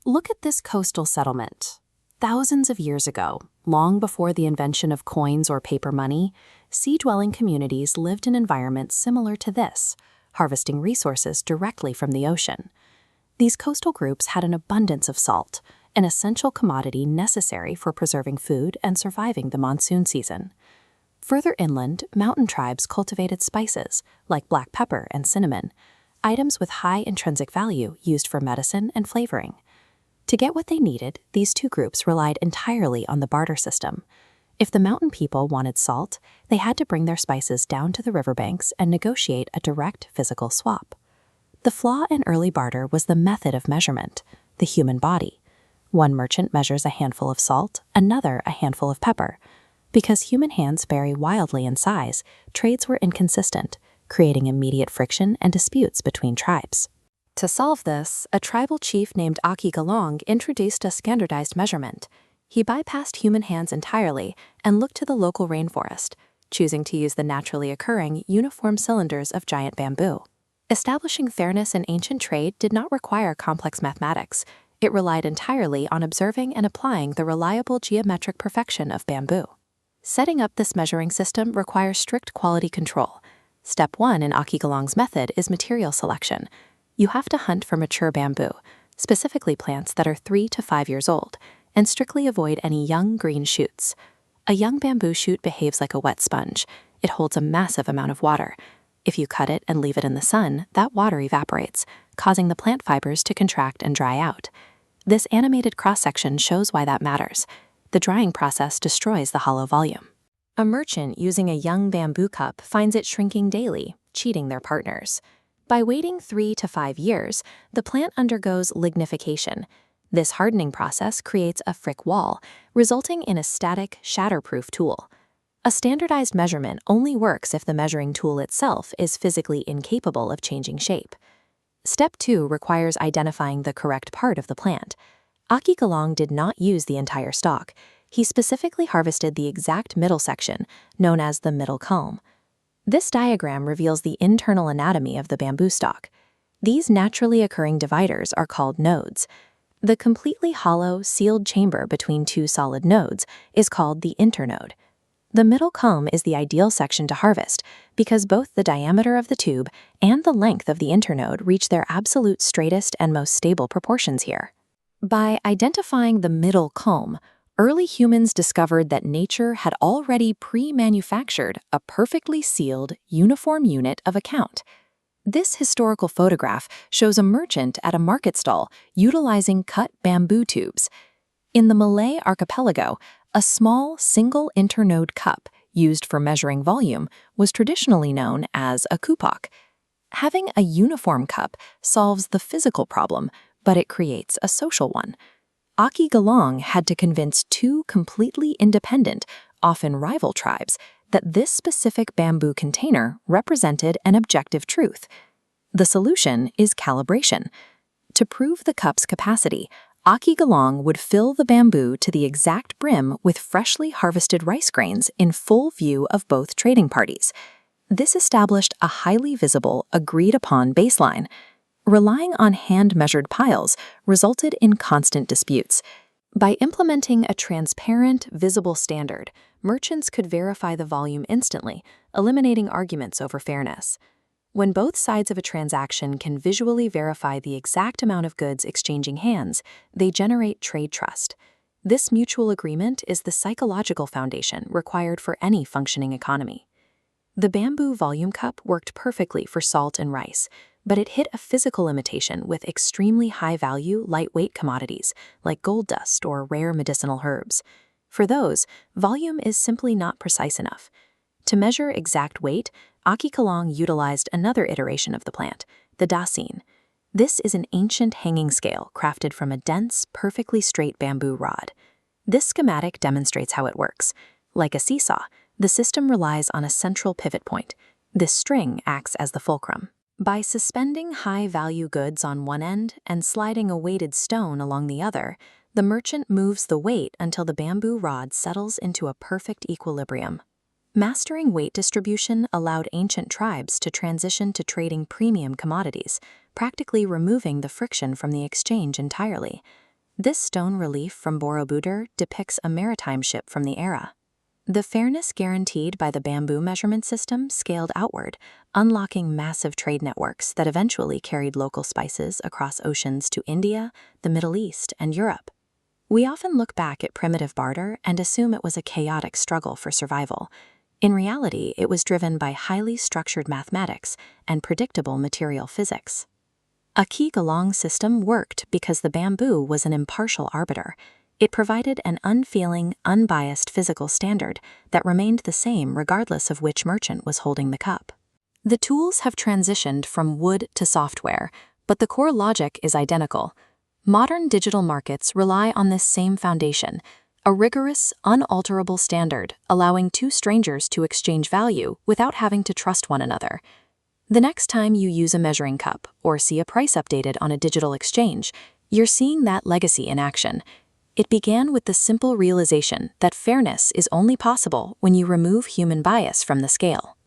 Look at this coastal settlement. Thousands of years ago, long before the invention of coins or paper money, sea-dwelling communities lived in environments similar to this, harvesting resources directly from the ocean. These coastal groups had an abundance of salt, an essential commodity necessary for preserving food and surviving the monsoon season. Further inland, mountain tribes cultivated spices, like black pepper and cinnamon, items with high intrinsic value used for medicine and flavoring. To get what they needed, these two groups relied entirely on the barter system. If the mountain people wanted salt, they had to bring their spices down to the riverbanks and negotiate a direct physical swap. The flaw in early barter was the method of measurement, the human body. One merchant measures a handful of salt, another a handful of pepper. Because human hands vary wildly in size, trades were inconsistent, creating immediate friction and disputes between tribes. To solve this, a tribal chief named Galong introduced a standardized measurement. He bypassed human hands entirely and looked to the local rainforest, choosing to use the naturally occurring uniform cylinders of giant bamboo. Establishing fairness in ancient trade did not require complex mathematics. It relied entirely on observing and applying the reliable geometric perfection of bamboo. Setting up this measuring system requires strict quality control. Step 1 in Galong's method is material selection. You have to hunt for mature bamboo, specifically plants that are 3 to 5 years old, and strictly avoid any young green shoots. A young bamboo shoot behaves like a wet sponge. It holds a massive amount of water. If you cut it and leave it in the sun, that water evaporates, causing the plant fibers to contract and dry out. This animated cross-section shows why that matters. The drying process destroys the hollow volume. A merchant using a young bamboo cup finds it shrinking daily, cheating their partners. By waiting 3 to 5 years, the plant undergoes lignification. This hardening process creates a frick wall, resulting in a static, shatterproof tool. A standardized measurement only works if the measuring tool itself is physically incapable of changing shape. Step 2 requires identifying the correct part of the plant. Galong did not use the entire stalk. He specifically harvested the exact middle section, known as the middle culm. This diagram reveals the internal anatomy of the bamboo stalk. These naturally occurring dividers are called nodes. The completely hollow, sealed chamber between two solid nodes is called the internode. The middle culm is the ideal section to harvest because both the diameter of the tube and the length of the internode reach their absolute straightest and most stable proportions here. By identifying the middle culm, early humans discovered that nature had already pre-manufactured a perfectly sealed, uniform unit of account. This historical photograph shows a merchant at a market stall utilizing cut bamboo tubes. In the Malay archipelago, a small single internode cup used for measuring volume was traditionally known as a kupak. Having a uniform cup solves the physical problem, but it creates a social one. Galong had to convince two completely independent, often rival tribes that this specific bamboo container represented an objective truth. The solution is calibration. To prove the cup's capacity, Galong would fill the bamboo to the exact brim with freshly harvested rice grains in full view of both trading parties. This established a highly visible, agreed-upon baseline. Relying on hand-measured piles resulted in constant disputes. By implementing a transparent, visible standard, merchants could verify the volume instantly, eliminating arguments over fairness. When both sides of a transaction can visually verify the exact amount of goods exchanging hands, they generate trade trust. This mutual agreement is the psychological foundation required for any functioning economy. The bamboo volume cup worked perfectly for salt and rice, but it hit a physical limitation with extremely high-value, lightweight commodities like gold dust or rare medicinal herbs. For those, volume is simply not precise enough. To measure exact weight, Galong utilized another iteration of the plant, the dasin. This is an ancient hanging scale crafted from a dense, perfectly straight bamboo rod. This schematic demonstrates how it works. Like a seesaw, the system relies on a central pivot point. This string acts as the fulcrum. By suspending high-value goods on one end and sliding a weighted stone along the other, the merchant moves the weight until the bamboo rod settles into a perfect equilibrium. Mastering weight distribution allowed ancient tribes to transition to trading premium commodities, practically removing the friction from the exchange entirely. This stone relief from Borobudur depicts a maritime ship from the era. The fairness guaranteed by the bamboo measurement system scaled outward, unlocking massive trade networks that eventually carried local spices across oceans to India, the Middle East, and Europe. We often look back at primitive barter and assume it was a chaotic struggle for survival. In reality, it was driven by highly structured mathematics and predictable material physics. A Qi-Galong system worked because the bamboo was an impartial arbiter. It provided an unfeeling, unbiased physical standard that remained the same regardless of which merchant was holding the cup. The tools have transitioned from wood to software, but the core logic is identical. Modern digital markets rely on this same foundation, a rigorous, unalterable standard allowing two strangers to exchange value without having to trust one another. The next time you use a measuring cup or see a price updated on a digital exchange, you're seeing that legacy in action. It began with the simple realization that fairness is only possible when you remove human bias from the scale.